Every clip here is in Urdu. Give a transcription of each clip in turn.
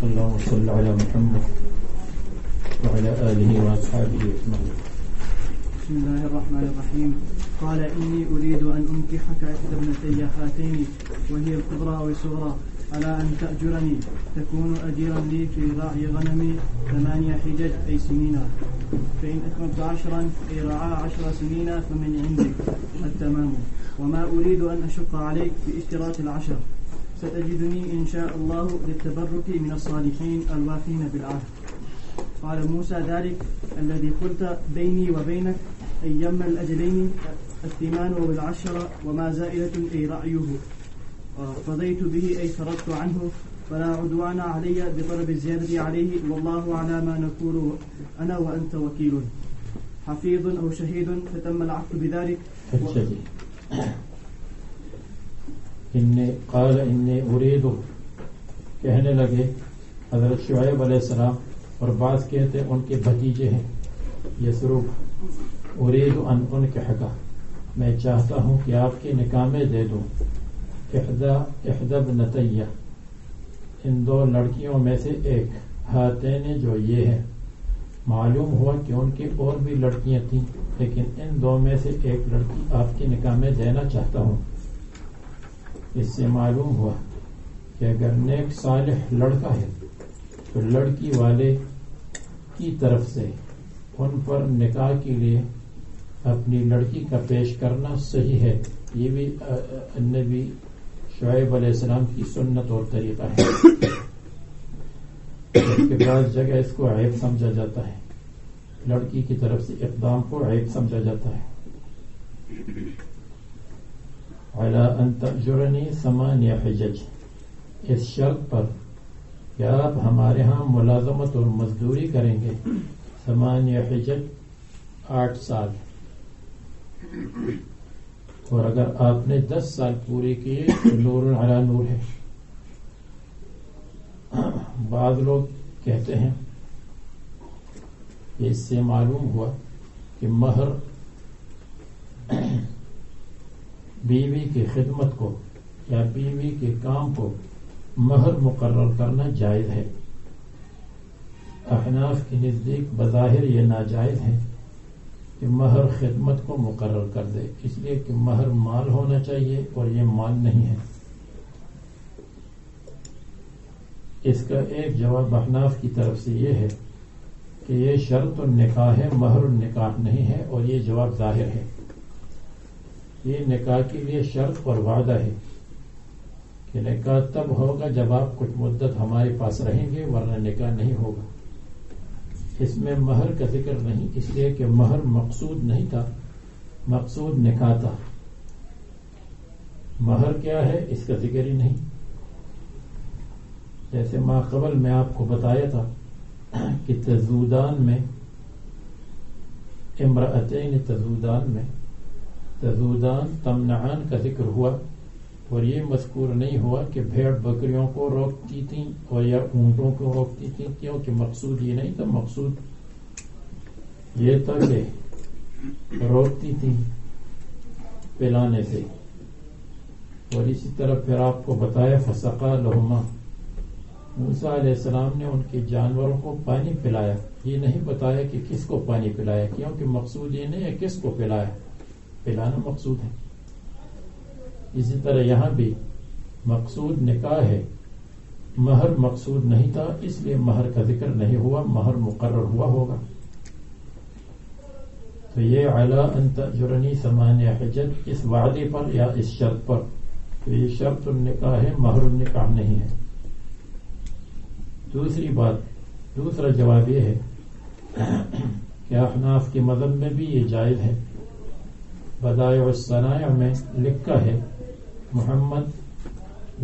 اللهم صل على محمد وعلى آله وأصحابه أجمعين. بسم الله الرحمن الرحيم. قال إني أريد أن أنكحك إحدى ابنتي هاتين وهي الكبرى والصغرى على أن تأجرني تكون أجيرا لي في رعي غنمي 8 حجج أي سنين، فإن أكملت 10 أي رعاء 10 سنين فمن عندك التمام، وما أريد أن أشق عليك باشتراط 10. ستجدني إن شاء الله للتبرك من الصالحين الوافين بالعهد. قال موسى ذلك الذي قلت بيني وبينك أيما الأجلين الثمان والعشرة وما زائدة أي رأيه، قضيت به أي فرضت عنه، فلا عدوان علي بطلب الزيادة عليه، والله على ما نقول أنا وأنت وكيل. حفيظ أو شهيد فتم العقد بذلك. قال انی اريد، کہنے لگے حضرت شعیب علیہ السلام، اور بعض کہتے ان کے بھتیجے ہیں یسروق، اريد ان انکحک، میں چاہتا ہوں کہ آپ کے نکاح میں دے دوں، احدى ابنتی، ان 2 لڑکیوں میں سے ایک، ہاتین جو یہ ہے، معلوم ہوا کہ ان کی اور بھی لڑکیاں تھیں لیکن ان 2 میں سے ایک لڑکی آپ کے نکاح میں دینا چاہتا ہوں۔ اس سے معلوم ہوا کہ اگر نیک صالح لڑکا ہے تو لڑکی والے کی طرف سے ان پر نکاح کے لیے اپنی لڑکی کا پیش کرنا صحیح ہے۔ یہ بھی نبی شعیب علیہ السلام کی سنت اور طریقہ ہے۔ جبکہ بعض جگہ اس کو عیب سمجھا جاتا ہے، لڑکی کی طرف سے اقدام کو عیب سمجھا جاتا ہے۔ علی ان تأجرنی 8 حجج، اس شرط پر کہ آپ ہمارے ہاں ملازمت اور مزدوری کریں گے 8 حجج 8 سال، اور اگر آپ نے 10 سال پورے کیے تو نور علی نور ہے۔ بعض لوگ کہتے ہیں کہ اس سے معلوم ہوا کہ مہر بیوی کی خدمت کو یا بیوی کے کام کو مہر مقرر کرنا جائز ہے۔ احناف کے نزدیک بظاہر یہ ناجائز ہے کہ مہر خدمت کو مقرر کر دے، اس لیے کہ مہر مال ہونا چاہیے اور یہ مال نہیں ہے۔ اس کا ایک جواب احناف کی طرف سے یہ ہے کہ یہ شرط النکاح ہے، مہر النکاح نہیں ہے، اور یہ جواب ظاہر ہے۔ یہ نکاح کے لیے شرط اور وعدہ ہے کہ نکاح تب ہوگا جب آپ کچھ مدت ہمارے پاس رہیں گے، ورنہ نکاح نہیں ہوگا۔ اس میں مہر کا ذکر نہیں، اس لیے کہ مہر مقصود نہیں تھا، مقصود نکاح تھا۔ مہر کیا ہے اس کا ذکر ہی نہیں۔ جیسے ما قبل میں آپ کو بتایا تھا کہ تزودان میں امرأتین تزودان تمنعان کا ذکر ہوا، اور یہ مذکور نہیں ہوا کہ بھیڑ بکریوں کو روکتی تھیں اور یا اونٹوں کو روکتی تھیں، کیونکہ مقصود یہ نہیں تھا، مقصود یہ تھا کہ روکتی تھیں پلانے سے۔ اور اسی طرح پھر آپ کو بتایا فسقا لہما، موسیٰ علیہ السلام نے ان کے جانوروں کو پانی پلایا، یہ نہیں بتایا کہ کس کو پانی پلایا، کیونکہ مقصود یہ نہیں ہے کس کو پلایا، پلانا مقصود ہے۔ اسی طرح یہاں بھی مقصود نکاح ہے، مہر مقصود نہیں تھا، اس لیے مہر کا ذکر نہیں ہوا، مہر مقرر ہوا ہوگا۔ تو یہ علی ان تأجرنی 8 حجج اس وعدے پر یا اس شرط پر، تو یہ شرط النکاح ہے، مہر النکاح نہیں ہے۔ دوسری بات، دوسرا جواب یہ ہے کہ احناف کے مذہب میں بھی یہ جائز ہے، بدائع الصنائع میں لکھا ہے، محمد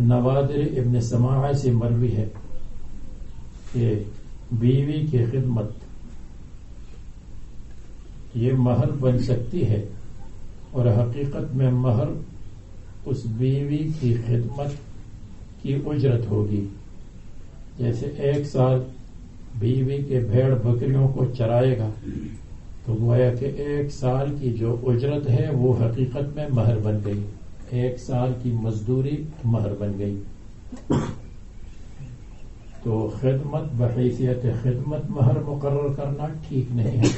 نوادر ابن سماعہ سے مروی ہے کہ بیوی کی خدمت یہ مہر بن سکتی ہے، اور حقیقت میں مہر اس بیوی کی خدمت کی اجرت ہوگی. جیسے 1 سال بیوی کے بھیڑ بکریوں کو چرائے گا تو گویا کہ 1 سال کی جو اجرت ہے وہ حقیقت میں مہر بن گئی، 1 سال کی مزدوری مہر بن گئی. تو خدمت بحیثیت خدمت مہر مقرر کرنا ٹھیک نہیں ہے،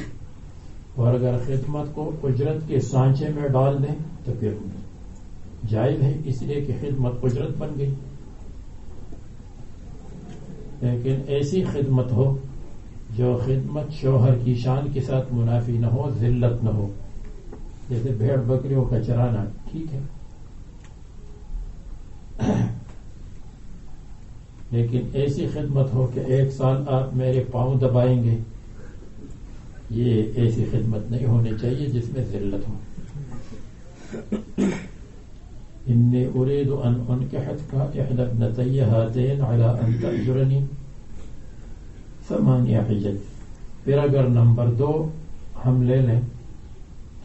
اور اگر خدمت کو اجرت کے سانچے میں ڈال دیں تو پھر جائز ہے، اس لیے کہ خدمت اجرت بن گئی. لیکن ایسی خدمت ہو جو خدمت شوہر کی شان کے ساتھ منافی نہ ہو، ذلت نہ ہو، جیسے بھیڑ بکریوں کا چرانا ٹھیک ہے، لیکن ایسی خدمت ہو کہ 1 سال آپ میرے پاؤں دبائیں گے، یہ ایسی خدمت نہیں ہونی چاہیے جس میں ذلت ہو. انی اريد ان انكحك احدى ابنتي هاتين على ان تأجرني 8 حجج. پھر اگر نمبر 2 ہم لے لیں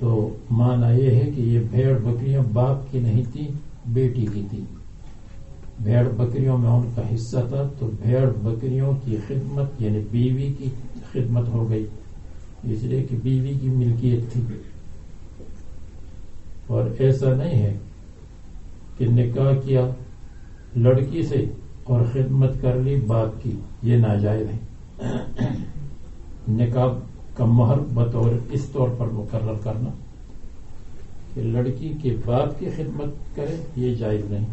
تو معنی یہ ہے کہ یہ بھیڑ بکریاں باپ کی نہیں تھی، بیٹی کی تھی. بھیڑ بکریوں میں ان کا حصہ تھا، تو بھیڑ بکریوں کی خدمت یعنی بیوی کی خدمت ہو گئی، اس لیے کہ بیوی کی ملکیت تھی. اور ایسا نہیں ہے کہ نکاح کیا لڑکی سے اور خدمت کر لی باپ کی، یہ ناجائز ہے. نکاح کا مہر بطور اس طور پر مقرر کرنا کہ لڑکی کے باپ کی خدمت کرے، یہ جائز نہیں.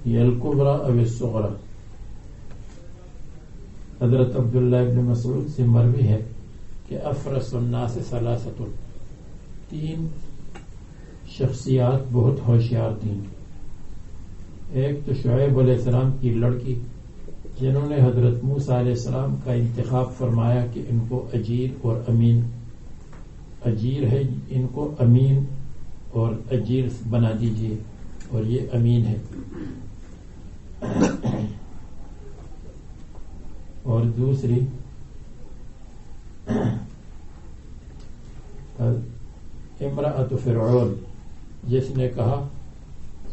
یہ الکبریٰ او الصغریٰ. حضرت عبداللہ ابن مسعود سے مروی ہے کہ افرس الناس 3، 3 شخصیات بہت ہوشیار تھیں. ایک تو شعیب علیہ السلام کی لڑکی، جنہوں نے حضرت موسیٰ علیہ السلام کا انتخاب فرمایا کہ ان کو اجیر اور امین، اجیر ہے ان کو امین اور اجیر بنا دیجیے، اور یہ امین ہے. اور دوسری امرأۃ فرعون، جس نے کہا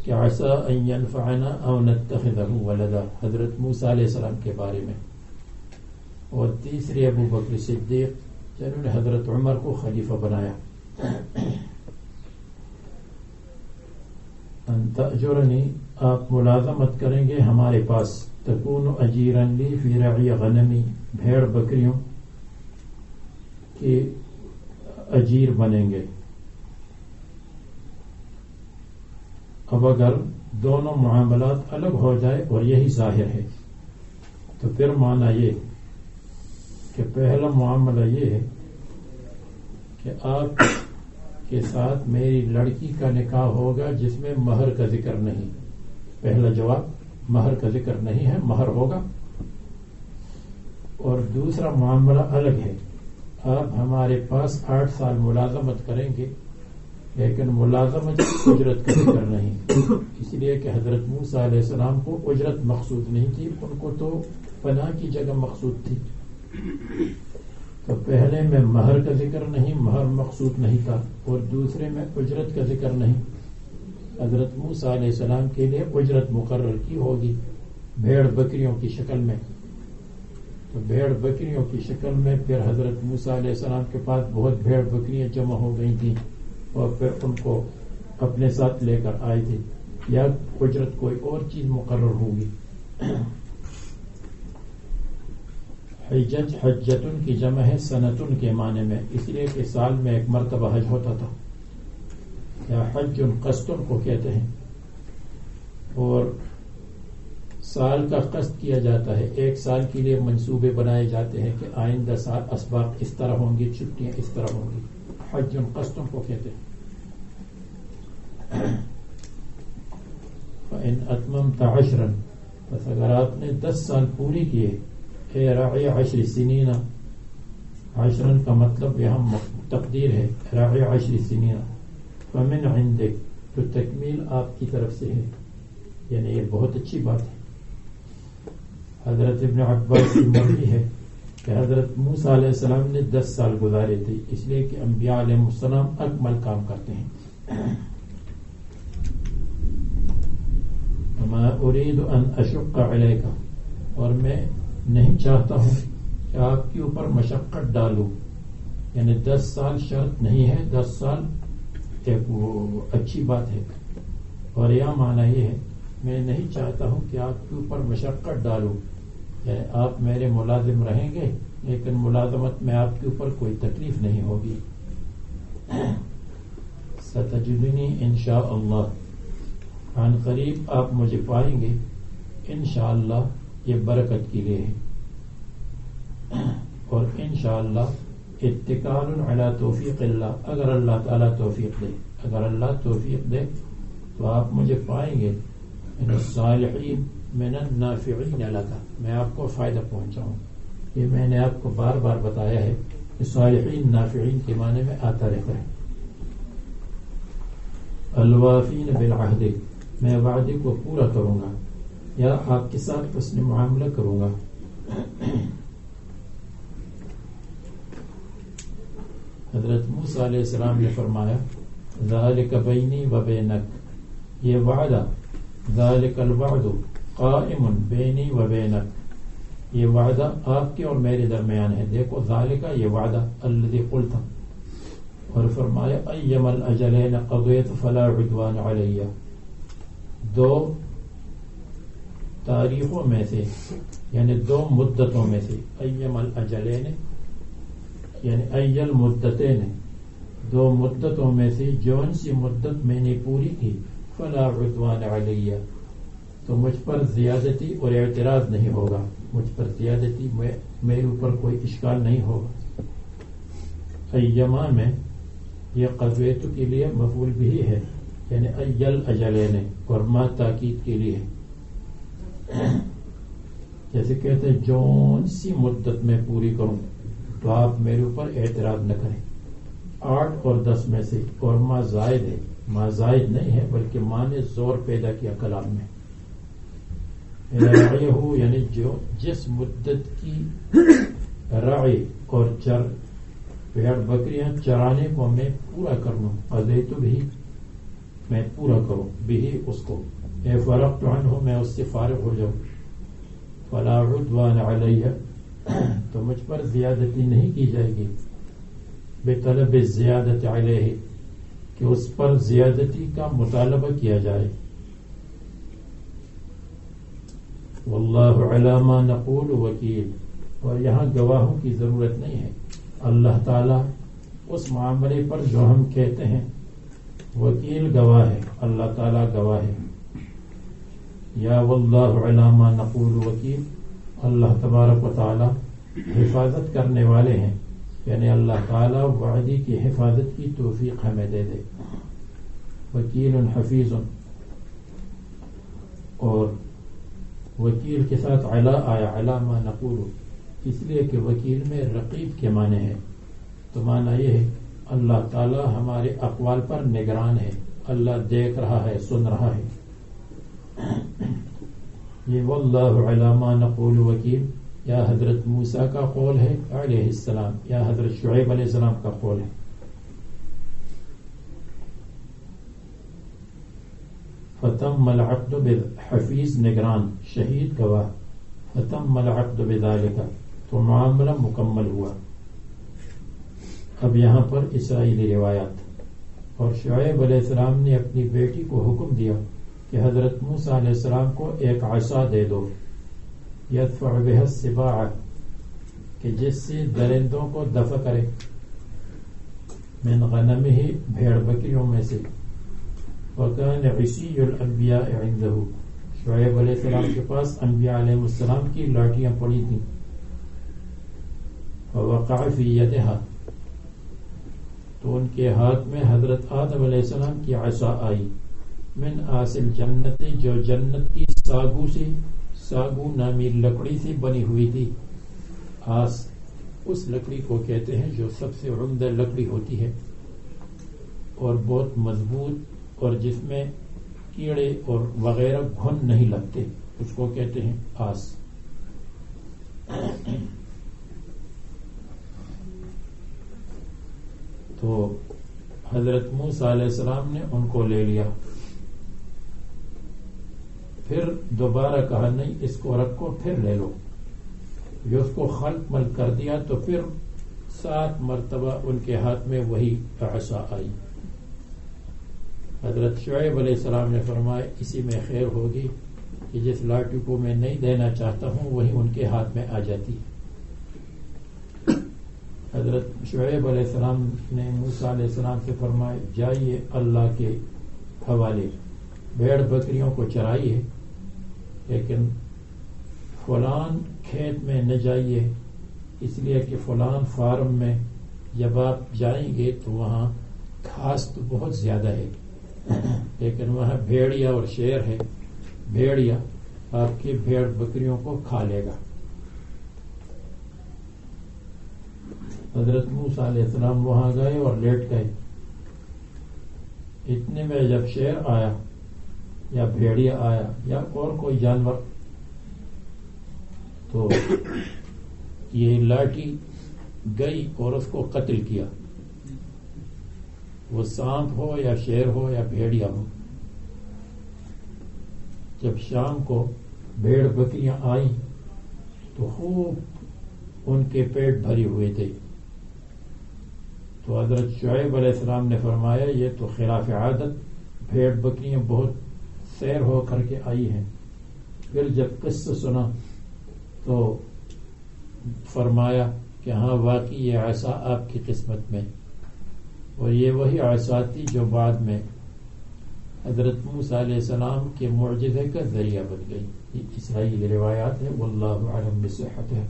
کہ عسى ان ينفعنا او نتخذه ولدا، حضرت موسیٰ علیہ السلام کے بارے میں. اور تیسری ابو بکر صدیق، جنہوں نے حضرت عمر کو خلیفہ بنایا. ان تأجرنی، آپ ملازمت کریں گے ہمارے پاس، تکون اجیرا لی فی رعی غنمی، بھیڑ بکریوں کے اجیر بنیں گے. اب اگر دونوں معاملات الگ ہو جائے اور یہی ظاہر ہے تو پھر معنی یہ کہ پہلا معاملہ یہ ہے کہ آپ کے ساتھ میری لڑکی کا نکاح ہوگا جس میں مہر کا ذکر نہیں. پہلا جواب مہر کا ذکر نہیں ہے، مہر ہوگا. اور دوسرا معاملہ الگ ہے، آپ ہمارے پاس 8 سال ملازمت کریں گے، لیکن ملازمت اجرت کا ذکر نہیں، اس لیے کہ حضرت موسیٰ علیہ السلام کو اجرت مقصود نہیں تھی، ان کو تو پناہ کی جگہ مقصود تھی. تو پہلے میں مہر کا ذکر نہیں، مہر مقصود نہیں تھا، اور دوسرے میں اجرت کا ذکر نہیں. حضرت موسیٰ علیہ السلام کے لیے اجرت مقرر کی ہوگی بھیڑ بکریوں کی شکل میں. تو بھیڑ بکریوں کی شکل میں پھر حضرت موسیٰ علیہ السلام کے پاس بہت بھیڑ بکریاں جمع ہو گئی تھیں، اور پھر ان کو اپنے ساتھ لے کر آئے تھے، یا اجرت کوئی اور چیز مقرر ہوگی. حجج حجتن کی جمع ہے سنتن کے معنی میں، اس لیے کہ سال میں 1 مرتبہ حج ہوتا تھا، یا حج قصدن کو کہتے ہیں. اور سال کا قصد کیا جاتا ہے، 1 سال کے لیے منصوبے بنائے جاتے ہیں کہ آئندہ سال اسباق اس طرح ہوں گی، چھٹیاں اس طرح ہوں گی. حج قصدن کو کہتے ہیں. فَإِنْ أَتْمَمْتَ عَشْرًا، بس اگر آپ نے 10 سال پوری کیے، اے راعی 10 سنین، 10 کا مطلب یہاں تقدیر ہے راعی 10 سنین فمن عندک، تو تکمیل آپ کی طرف سے ہے، یعنی یہ بہت اچھی بات ہے۔ حضرت ابن عباس کی مرضی ہے کہ حضرت موسیٰ علیہ السلام نے 10 سال گزارے تھے، اس لیے کہ انبیاء علیہ السلام اکمل کام کرتے ہیں۔ وما اريد ان اشق علیک، اور میں نہیں چاہتا ہوں کہ آپ کے اوپر مشقت ڈالوں، یعنی 10 سال شرط نہیں ہے، 10 سال ایک وہ اچھی بات ہے، اور یہ معنی یہ ہے میں نہیں چاہتا ہوں کہ آپ کے اوپر مشقت ڈالوں، یعنی آپ میرے ملازم رہیں گے لیکن ملازمت میں آپ کے اوپر کوئی تکلیف نہیں ہوگی۔ ستجدنی انشاءاللہ، عن قریب آپ مجھے پائیں گے، انشاءاللہ یہ برکت کے لیے ہے، اور انشاءاللہ اتکال علی توفیق اللہ، اگر اللہ تعالیٰ توفیق دے، اگر اللہ توفیق دے تو آپ مجھے پائیں گے من الصالحین من النافعین لک، میں آپ کو فائدہ پہنچاؤں۔ یہ میں نے آپ کو بار بار بتایا ہے کہ صالحین نافعین کے معنی میں آتا رہتا ہے۔ الوافین بالعہد، میں وعدے کو پورا کروں گا یا آپ کے ساتھ حسن معاملہ کروں گا۔ حضرت موسیٰ علیہ السلام نے فرمایا ذالک بینی و بینک، یہ وعدہ، ذالک الوعد قائم بینی و بینک، یہ وعدہ آپ کے اور میرے درمیان ہے۔ دیکھو ذالک، یہ وعدہ الذی قلت، اور فرمایا ایم الاجلین قضیت فلا عدوان علی، 2 تاریخوں میں سے، یعنی 2 مدتوں میں سے، ایم الاجلین یعنی ایل مدتیں، 2 مدتوں میں سے جون سی مدت میں نے پوری کی، فلا عدوان علی، تو مجھ پر زیادتی اور اعتراض نہیں ہوگا، مجھ پر زیادتی، میرے اوپر کوئی اشکال نہیں ہوگا۔ ایما میں یہ قضیت کے لیے مفعول بھی ہے، یعنی ایل اجلین، اور ما تاکید کے لیے، جیسے کہتے ہیں جون سی مدت میں پوری کروں تو آپ میرے اوپر اعتراض نہ کریں۔ 8 اور 10 میں سے، اور ما زائد ہے، ما زائد نہیں ہے بلکہ ماں نے زور پیدا کیا کلام میں۔ رعیہ یعنی جو جس مدت کی رعی اور بھیڑ بکریاں چرانے کو میں پورا کر لوں، قضیت بھی میں پورا کروں، بھی اس کو، اے فرقت عنہ میں اس سے فارغ ہو جاؤں، فلا عدوان علیہ تو مجھ پر زیادتی نہیں کی جائے گی، بطلب الزیادت علیہ کہ اس پر زیادتی کا مطالبہ کیا جائے۔ واللہ علی ما نقول وکیل، اور یہاں گواہوں کی ضرورت نہیں ہے، اللہ تعالیٰ اس معاملے پر جو ہم کہتے ہیں وکیل گواہ ہے، اللہ تعالیٰ گواہ ہے۔ یا واللہ علی ما نقول وکیل، اللہ تبارک و تعالیٰ حفاظت کرنے والے ہیں، یعنی اللہ تعالیٰ وعدے کی حفاظت کی توفیق ہمیں دے دے۔ وکیل حفیظ، اور وکیل کے ساتھ علا آیا، علا ما نقول، اس لیے کہ وکیل میں رقیب کے معنی ہے، تو معنی یہ ہے اللہ تعالیٰ ہمارے اقوال پر نگران ہے، اللہ دیکھ رہا ہے، سن رہا ہے۔ یہ واللہ علی ما نقول وکیل یا حضرت موسیٰ کا قول ہے علیہ السلام، یا حضرت شعیب علیہ السلام کا قول ہے۔ فتم العقد حفیظ نگران، شہید گواہ، فتم العقد بذالک تو معاملہ مکمل ہوا۔ اب یہاں پر اسرائیلی روایات، اور شعیب علیہ السلام نے اپنی بیٹی کو حکم دیا کہ حضرت موسیٰ علیہ السلام کو ایک عصا دے دو، یدفع بها السباع کہ جس سے درندوں کو دفع کرے، من غنمہ بھیڑ بکریوں میں سے، وکان عصی الانبیاء عنده شعیب علیہ السلام کے پاس انبیاء علیہ السلام کی لاٹیاں پڑی تھیں، ووقع فی یدہا تو ان کے ہاتھ میں حضرت آدم علیہ السلام کی عصا آئی، من آسل جنت جو جنت کی ساگو نامی لکڑی سے بنی ہوئی تھی، آس اس لکڑی کو کہتے ہیں جو سب سے عمدہ لکڑی ہوتی ہے اور بہت مضبوط اور جس میں کیڑے اور وغیرہ گھن نہیں لگتے، اس کو کہتے ہیں آس۔ تو حضرت موسیٰ علیہ السلام نے ان کو لے لیا، پھر دوبارہ کہا نہیں اس کو رکھو پھر لے لو، جو اس کو خلق مل کر دیا تو پھر 7 مرتبہ ان کے ہاتھ میں وہی عصا آئی۔ حضرت شعیب علیہ السلام نے فرمایا اسی میں خیر ہوگی کہ جس لاٹھی کو میں نہیں دینا چاہتا ہوں وہی ان کے ہاتھ میں آ جاتی۔ حضرت شعیب علیہ السلام نے موسیٰ علیہ السلام سے فرمایا جائیے اللہ کے حوالے، بھیڑ بکریوں کو چرائیے، لیکن فلان کھیت میں نہ جائیے، اس لیے کہ فلان فارم میں جب آپ جائیں گے تو وہاں گھاس تو بہت زیادہ ہے، لیکن وہاں بھیڑیا اور شیر ہے، بھیڑیا آپ کی بھیڑ بکریوں کو کھا لے گا۔ حضرت موسیٰ علیہ السلام وہاں گئے اور لیٹ گئے، اتنے میں جب شیر آیا یا بھیڑیا آیا یا اور کوئی جانور تو یہ لاٹھی گئی اور اس کو قتل کیا، وہ سانپ ہو یا شیر ہو یا بھیڑیا ہو۔ جب شام کو بھیڑ بکریاں آئیں تو خوب ان کے پیٹ بھری ہوئے تھے، تو حضرت شعیب علیہ السلام نے فرمایا یہ تو خلاف عادت بھیڑ بکریاں بہت سیر ہو کر کے آئی ہیں۔ پھر جب قصہ سنا تو فرمایا کہ ہاں واقعی یہ عصا آپ کی قسمت میں، اور یہ وہی عصا تھی جو بعد میں حضرت موسیٰ علیہ السلام کے معجزے کا ذریعہ بن گئی۔ یہ اسرائیلی روایات ہے، واللہ اعلم بصحتها۔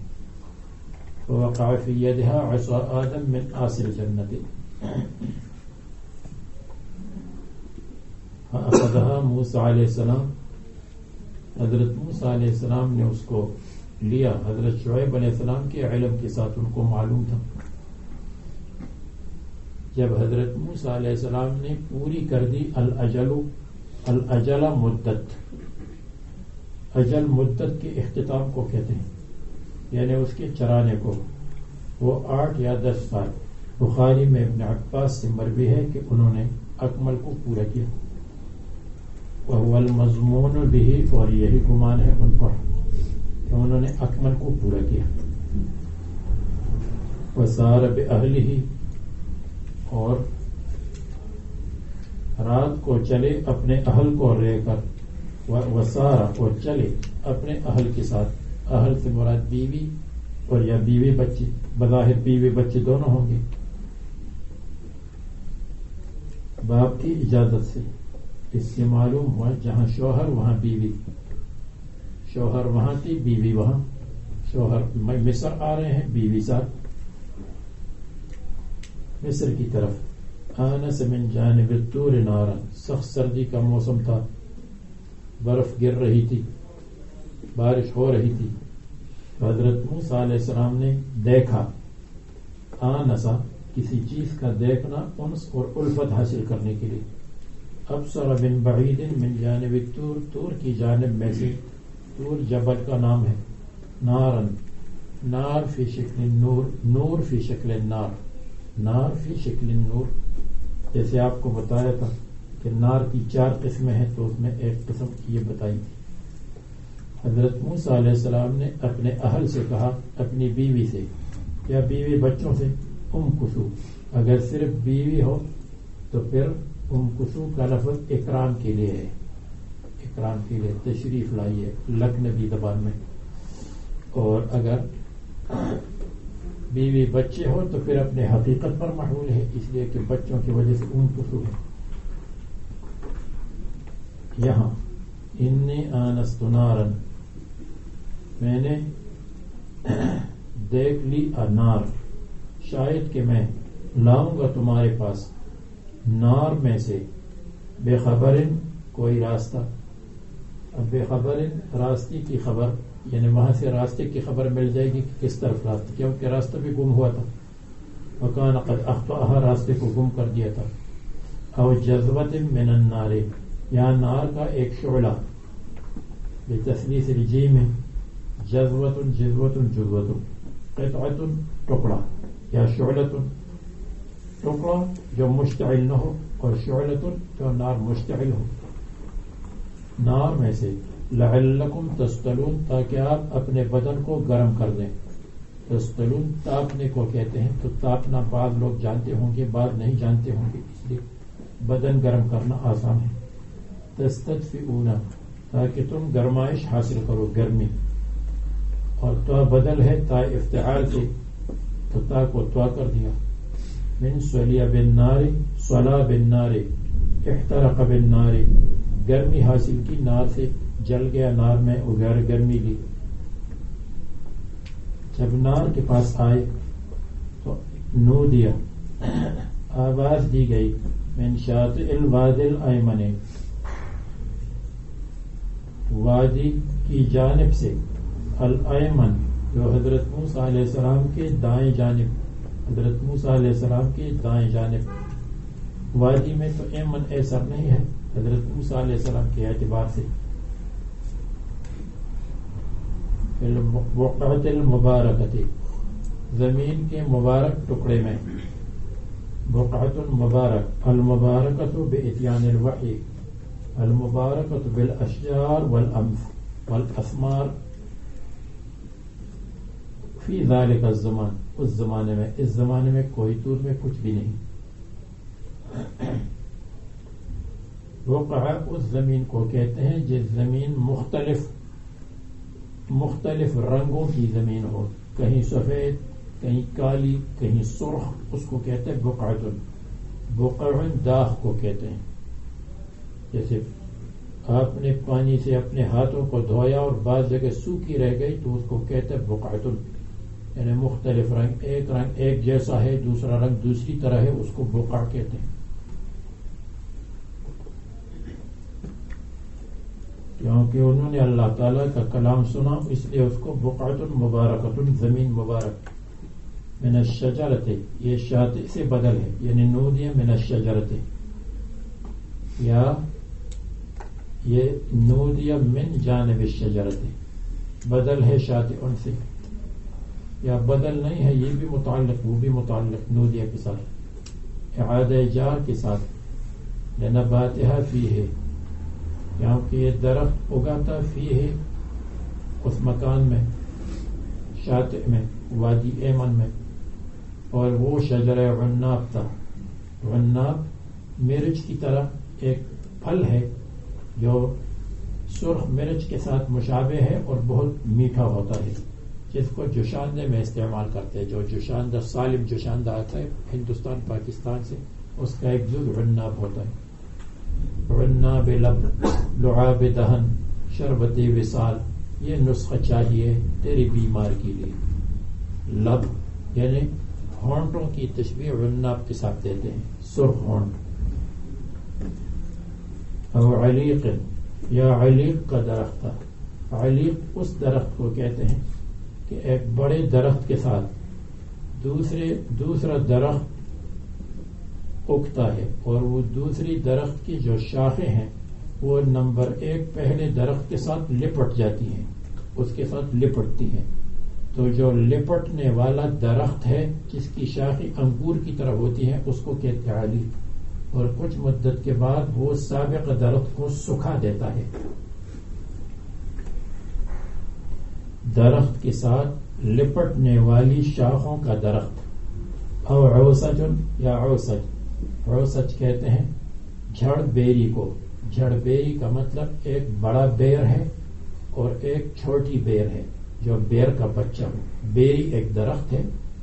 ووقع في يدها عصا آدم من آصل الجنة فأخذها موسیٰ علیہ السلام، حضرت موسیٰ علیہ السلام نے اس کو لیا۔ حضرت شعیب علیہ السلام کے علم کے ساتھ ان کو معلوم تھا، جب حضرت موسیٰ علیہ السلام نے پوری کر دی الاجل مدت، اجل مدت کے اختتام کو کہتے ہیں، یعنی اس کے چرانے کو، وہ 8 یا 10 سال۔ بخاری میں ابن عباس سے مروی ہے کہ انہوں نے اکمل کو پورا کیا، وهو المضمون به، اور یہی گمان ہے ان پر کہ انہوں نے اکمل کو پورا کیا۔ وسار بأہلہ، اور رات کو چلے اپنے اہل کو لے کر، وسارا، اور چلے اپنے اہل کے ساتھ، اہل سے مراد بیوی اور یا بیوی بچے، بظاہر بیوی بچے دونوں ہوں گے، باپ کی اجازت سے۔ اس سے معلوم ہوا جہاں شوہر وہاں بیوی، شوہر وہاں تھی بیوی وہاں، شوہر مصر آ رہے ہیں بیوی ساتھ مصر کی طرف۔ آنس من جانب الطور نارا، سخت سردی کا موسم تھا، برف گر رہی تھی، بارش ہو رہی تھی، حضرت موسیٰ علیہ السلام نے دیکھا، آنسا کسی چیز کا دیکھنا انس اور الفت حاصل کرنے کے لیے، ابصر من بعید من جانب الطور، طور کی جانب میں سے، طور جبل کا نام ہے، نارن، نار فی شکل نور، نور فی شکل نار، نار فی شکل نور، جیسے آپ کو بتایا تھا کہ نار کی 4 قسمیں ہیں تو اس میں ایک قسم یہ بتائی تھی۔ حضرت موسیٰ علیہ السلام نے اپنے اہل سے کہا، اپنی بیوی سے یا بیوی بچوں سے، کسو، اگر صرف بیوی ہو تو پھر کسو کا لفظ اکرام کے لیے ہے، اکرام کے لیے تشریف لائیے لکھنوی زبان میں، اور اگر بیوی بچے ہو تو پھر اپنے حقیقت پر محمول ہے، اس لیے کہ بچوں کی وجہ سے کسو ہے۔ یہاں انی آنست نارا، میں نے دیکھ لی انار، شاید کہ میں لاؤں گا تمہارے پاس نار میں سے بے خبرن کوئی راستہ۔ اب بے خبرن راستے کی خبر یعنی وہاں سے راستے کی خبر مل جائے گی کہ کس طرف راستے، کیونکہ راستہ بھی گم ہوا تھا، وکان قد اخطأها، راستے کو گم کر دیا تھا. او جذبۃ من النار، یا نار کا ایک شعلہ، بتثلیث الجیم، جذبۃ جذبۃ جذبۃ، قطعۃ ٹکڑا، یا شعلۃ ٹکڑا جو مشتعل نہ ہو، اور شعلۃ جو نار مشتعل ہو نار میں سے. لعلکم تستلون، تاکہ آپ اپنے بدن کو گرم کر دیں. تستلون تاپنے کو کہتے ہیں، تو تاپنا بعض لوگ جانتے ہوں گے، بعض نہیں جانتے ہوں گے، اس لیے بدن گرم کرنا آسان ہے. تستدفئون، تاکہ تم گرمائش حاصل کرو، گرمی. اور تو بدل ہے تا افتعال سے، تو تا کو تو کر دیا. من سولیہ بالنار، صلا بالنار، احترق بالنار، گرمی حاصل کی نار سے، جل گیا نار میں، اگار گرمی لی. جب نار کے پاس آئے تو نو دیا، آواز دی گئی، من شاطئ الوادی الایمن، وادی کی جانب سے، الایمن جو حضرت موسیٰ علیہ السلام کے دائیں جانب، حضرت موسیٰ علیہ السلام کے دائیں جانب. وادی میں تو ایمن ایسر نہیں ہے حضرت موسیٰ علیہ السلام کے اعتبار سے. بقعۃ المبارکۃ، زمین کے مبارک ٹکڑے میں. بقعۃ المبارک، المبارکۃ باتیان الوحی، المبارکۃ بالاشجار والاسمار. فی ذلک الزمان، اس زمانے میں، اس زمانے میں کوئی دور میں کچھ بھی نہیں. بقعہ اس زمین کو کہتے ہیں جس زمین مختلف رنگوں کی زمین ہو، کہیں سفید، کہیں کالی، کہیں سرخ، اس کو کہتے ہیں بقعۃ. بقع داغ کو کہتے ہیں. جیسے آپ نے پانی سے اپنے ہاتھوں کو دھویا اور بعض جگہ سوکھی رہ گئی تو اس کو کہتے ہیں بقعۃ، یعنی مختلف رنگ ایک جیسا ہے، دوسرا رنگ دوسری طرح ہے، اس کو بقع کہتے ہیں. کیونکہ انہوں نے اللہ تعالیٰ کا کلام سنا، اس لیے اس کو بقعۃ مبارکۃ، زمین مبارک. من الشجرۃ، یہ شاطئ سے بدل ہے، یعنی نودی من الشجرۃ، یا یہ نودی من جانب الشجرۃ، بدل ہے شاطئ ان سے، یا بدل نہیں ہے، یہ بھی متعلق وہ بھی متعلق نودیہ کے ساتھ، اعادہ جار کے ساتھ. لنباتھا فیہ، کیونکہ یہ درخت اگاتا فیہ اس مکان میں، شاطئ میں، وادی ایمن میں. اور وہ شجر عناب تھا. عناب مرچ کی طرح ایک پھل ہے جو سرخ مرچ کے ساتھ مشابہ ہے اور بہت میٹھا ہوتا ہے، جس کو جوشاندے میں استعمال کرتے ہیں. جو جوشاندہ سالم جوشاندہ آتا ہے ہندوستان پاکستان سے، اس کا ایک جز عناب ہوتا ہے. عناب لب، لعاب دہن، شربت وصال، یہ نسخہ چاہیے تیری بیمار کے لیے. لب یعنی ہونٹوں کی تشبیہ عناب کے ساتھ دیتے ہیں، سرخ ہونٹ. او علیق، یا علیق کا درخت تھا. علیق اس درخت کو کہتے ہیں کہ ایک بڑے درخت کے ساتھ دوسرا درخت اگتا ہے، اور وہ دوسری درخت کی جو شاخیں ہیں وہ نمبر 1 پہلے درخت کے ساتھ لپٹ جاتی ہیں، اس کے ساتھ لپٹتی ہیں. تو جو لپٹنے والا درخت ہے جس کی شاخیں انگور کی طرح ہوتی ہیں اس کو کہتے ہیں علی. اور کچھ مدت کے بعد وہ سابق درخت کو سکھا دیتا ہے. درخت کے ساتھ لپٹنے والی شاخوں کا درخت. او عوسج، یا عوسج، عوسج کہتے ہیں جھڑ بیری کو. جھڑ بیری کا مطلب ایک بڑا بیر ہے اور ایک چھوٹی بیر ہے جو بیر کا بچہ ہو. بیری ایک درخت ہے،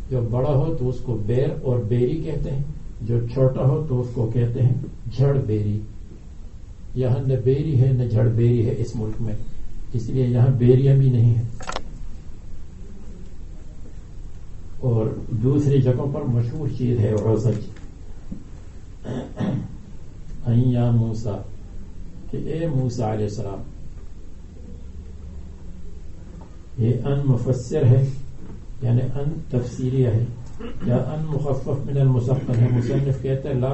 جو بڑا ہو تو اس کو بیر اور بیری کہتے ہیں، جو چھوٹا ہو تو اس کو کہتے ہیں جھڑ بیری. یہاں نہ بیری ہے نہ جھڑ بیری ہے اس ملک میں، اس لیے یہاں بیریاں بھی نہیں ہیں. اور دوسری جگہوں پر مشہور چیز ہے عوسج. یا موسیٰ، کہ اے موسیٰ علیہ السلام، یہ ان مفسر ہے یعنی ان تفسیریہ ہے یا ان مخفف من المثقل ہے. مصنف کہتا ہے لا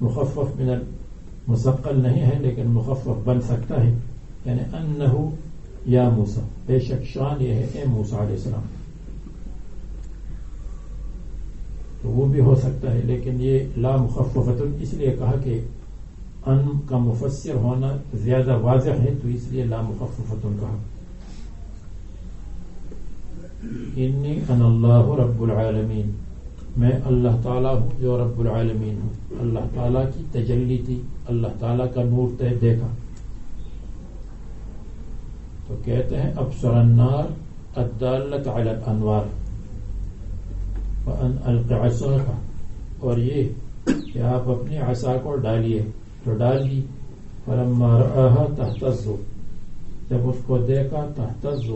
مخفف من المثقل نہیں ہے لیکن مخفف بن سکتا ہے یعنی انہو یا موسیٰ بے شک شان یہ ہے اے موسیٰ علیہ السلام. تو وہ بھی ہو سکتا ہے لیکن یہ لا مخففتن اس لیے کہا کہ ان کا مفسر ہونا زیادہ واضح ہے تو اس لیے لا مخففتن کہا. انی انا اللہ رب العالمین میں اللہ تعالیٰ ہوں جو رب العالمین ہوں. اللہ تعالیٰ کی تجلی تھی, اللہ تعالیٰ کا نور تے دیکھا تو کہتے ہیں ابصر النار الدالۃ علی الانوار وان الق عصاک, اور یہ کہ آپ اپنی عصا کو ڈالیے تو ڈال دی. فلما رآها تہتز, جب اس کو دیکھا تہتز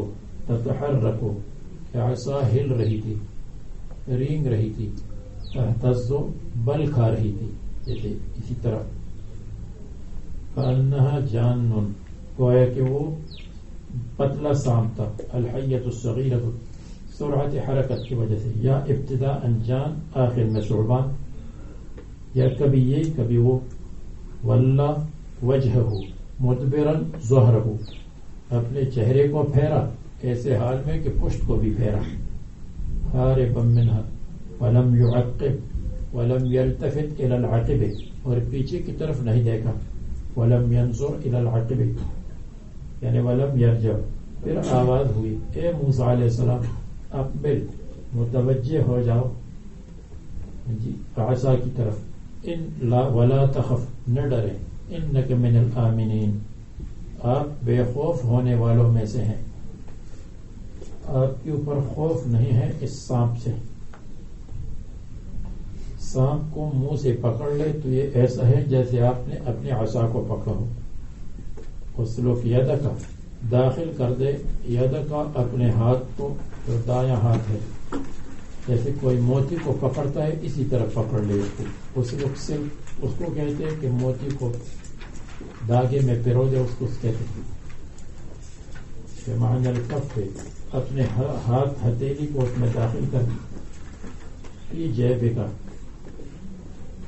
تتحرک کہ عصا ہل رہی تھی رینگ رہی تھی, تہتز بل کھا رہی تھی جیسے اسی طرح. کأنها جان, گویا کہ وہ پتلا سام تھا. الحیۃ الصغیرۃ سرعت حرکت کی وجہ سے, یا ابتداء انجان آخر میں ثعبان, یا کبھی یہ کبھی وہ. واللہ وجہہ مدبرا ظہرہ, اپنے چہرے کو پھیرا ایسے حال میں کہ پشت کو بھی پھیرا. ہاربا منہا ولم یعقب ولم یلتفت الی العقب, اور پیچھے کی طرف نہیں دیکھا. ولم ینظر الی العقب یعنی ولم یرجع. پھر آواز ہوئی اے موسیٰ علیہ السلام اقبل متوجہ ہو جاؤ جی عصا کی طرف. ان لا ولا تخف, نہ ڈرے. انک من الآمنین, آپ بے خوف ہونے والوں میں سے ہیں. آپ کے اوپر خوف نہیں ہے اس سانپ سے. سانپ کو منہ سے پکڑ لے تو یہ ایسا ہے جیسے آپ نے اپنی عصا کو پکڑا ہو. اسلک یدک, داخل کر دے یدک اپنے ہاتھ کو, جو دایاں ہاتھ ہے جیسے کوئی موتی کو پکڑتا ہے اسی طرح پکڑ لے اس کو. اسلک سے اس کو کہتے ہیں کہ موتی کو داغے میں پیرو دے, اس کو کہتے ہیں معنی الکف, اپنے ہاتھ ہتھیلی کو اس میں داخل کر دی. جیب کا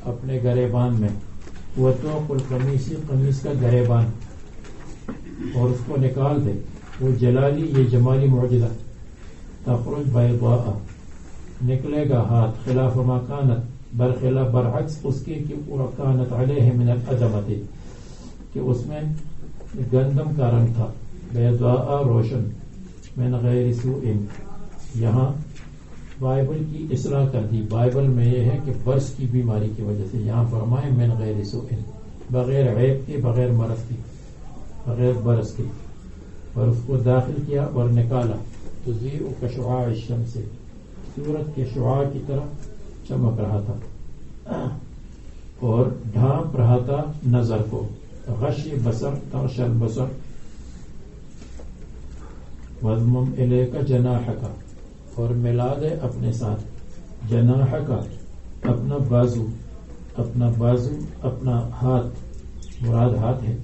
اپنے گریبان میں. وہ تو القمیص, قمیص کا گریبان, اور اس کو نکال دے. وہ جلالی, یہ جمالی معجزہ. تخرج بیضاء, نکلے گا ہاتھ. خلاف ما کانت, برخلاف برعکس اس کے کہ کانت علیہ من العدمت, کہ اس میں گندم کا رنگ تھا. بیضاء روشن. من غیر سوء, یہاں بائبل کی اصلاح کر دی. بائبل میں یہ ہے کہ برس کی بیماری کی وجہ سے, یہاں فرمائے من غیر سوء, بغیر عیب کے, بغیر مرض کے, بغیر برس کے. اور اس کو داخل کیا اور نکالا. تضیء کشعاع الشمس, سورج کے شعاع کی طرح چمک رہا تھا اور ڈھانپ رہا تھا نظر کو. غشی بصر, تغش البصر. وضمم الیک جناحک, اور ملا دے اپنے ساتھ. جناحک اپنا بازو, اپنا بازو, اپنا ہاتھ, مراد ہاتھ ہے.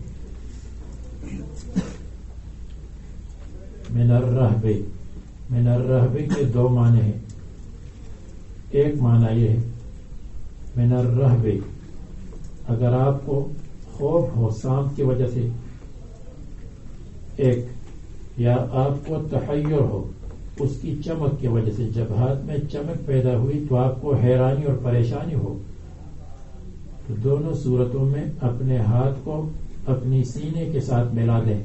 من الرہب, من الرہب کے دو معنی ہیں. ایک معنی یہ ہے من الرہب, اگر آپ کو خوف ہو سانپ کی وجہ سے, ایک, یا آپ کو تحیر ہو اس کی چمک کی وجہ سے. جب ہاتھ میں چمک پیدا ہوئی تو آپ کو حیرانی اور پریشانی ہو. تو دونوں صورتوں میں اپنے ہاتھ کو اپنی سینے کے ساتھ ملا دیں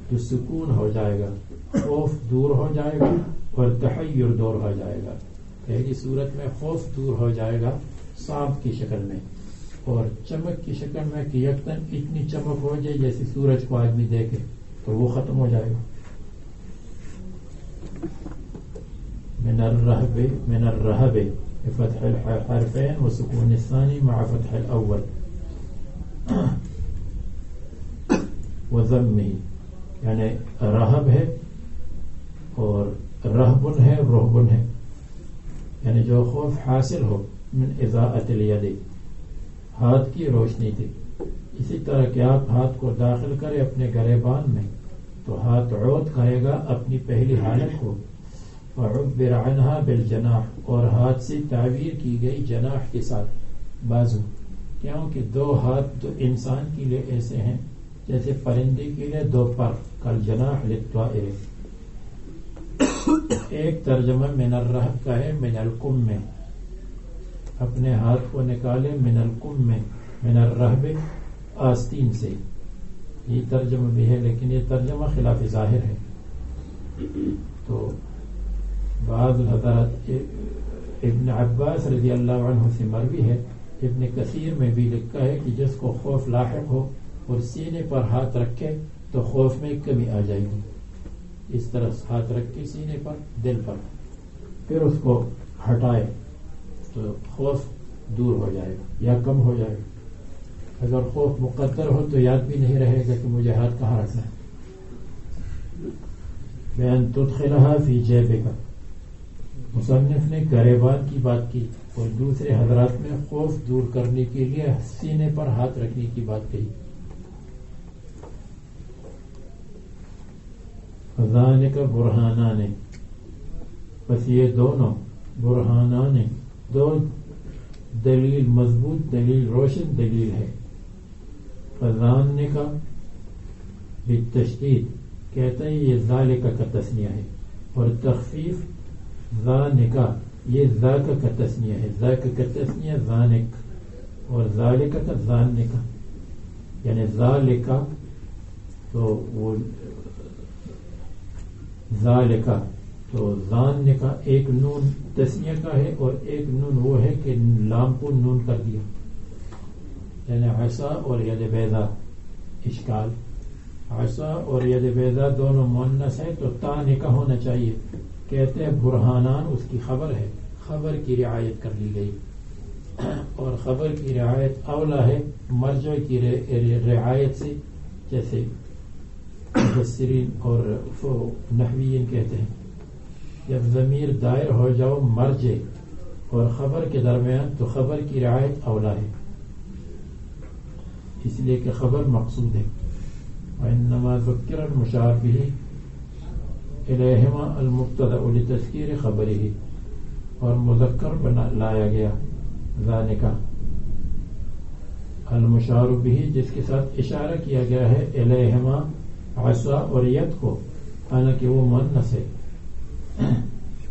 تو سکون ہو جائے گا, خوف دور ہو جائے گا اور تحیر دور ہو جائے گا. پہلی صورت میں خوف دور ہو جائے گا سانپ کی شکل میں, اور چمک کی شکل میں کہ یکدم اتنی چمک ہو جائے جیسے سورج کو آدمی دیکھے تو وہ ختم ہو جائے گا. من الرہب, من الرہب فتح الحرفین وسکون الثانی مع فتح الاول وضمه, یعنی رہب ہے اور رہبن ہے, رہبن ہے, یعنی جو خوف حاصل ہو. من اضاءت الید, ہاتھ کی روشنی تھی. اسی طرح کہ آپ ہاتھ کو داخل کریں اپنے گریبان میں تو ہاتھ عود کرے گا اپنی پہلی حالت کو. وعبر عنها بالجناح اور ہاتھ سے تعبیر کی گئی جناح کے ساتھ بازو، کیونکہ دو ہاتھ تو انسان کے لیے ایسے ہیں جیسے پرندے کے لیے دو پر، کل جناح للطائر. ایک ترجمہ من الرہب کا ہے من الکم میں، اپنے ہاتھ کو نکالے من الکم میں، من الرہب آستین سے، یہ ترجمہ بھی ہے لیکن یہ ترجمہ خلاف ظاہر ہے. تو بعض حضرات ابن عباس رضی اللہ عنہ سے مروی ہے، ابن کثیر میں بھی لکھا ہے کہ جس کو خوف لاحق ہو اور سینے پر ہاتھ رکھے تو خوف میں کمی آ جائے گی. اس طرح ہاتھ رکھ کے سینے پر دل پر پھر اس کو ہٹائے تو خوف دور ہو جائے گا یا کم ہو جائے گا. اگر خوف مقدر ہو تو یاد بھی نہیں رہے گا کہ مجھے ہاتھ کہاں رکھنا ہے. بأن تدخلها فی جیبک، مصنف نے گریبان کی بات کی اور دوسرے حضرات میں خوف دور کرنے کے لیے سینے پر ہاتھ رکھنے کی بات کہی. ذالک برہانان، بس یہ دونوں برہانان، دو دلیل، مضبوط دلیل، روشن دلیل ہے. فذانک بالتشدید کہتا ہے یہ ذالک کا تثنیہ ہے، اور تخفیف ذانک یہ ذاک کا تثنیہ ہے، ذاک کا تثنیہ ذانک اور ذالک کا ذانک، یعنی ذالک تو وہ ذالک تو ذانک ایک نون تثنیہ کا ہے اور ایک نون وہ ہے کہ لام کو نون کر دیا، یعنی عصا اور ید بیضا. اشکال، عصا اور ید بیضا دونوں مؤنث ہے تو تا نکاح ہونا چاہیے. کہتے ہیں برہانان اس کی خبر ہے، خبر کی رعایت کر لی گئی، اور خبر کی رعایت اولا ہے مرجع کی رعایت سے، جیسے مفسرین اور نحویین کہتے ہیں جب ضمیر دائر ہو جاؤ مرجع اور خبر کے درمیان تو خبر کی رعایت اولا ہے، اس لیے کہ خبر مقصود ہے. وإنما ذکر المشار به الیہما المبتدأ لتذکیر خبره، اور مذکر بنا لایا گیا ذالک المشار به جس کے ساتھ اشارہ کیا گیا ہے الیہما عصا اور ید کو، حالانکہ وہ مؤنث ہے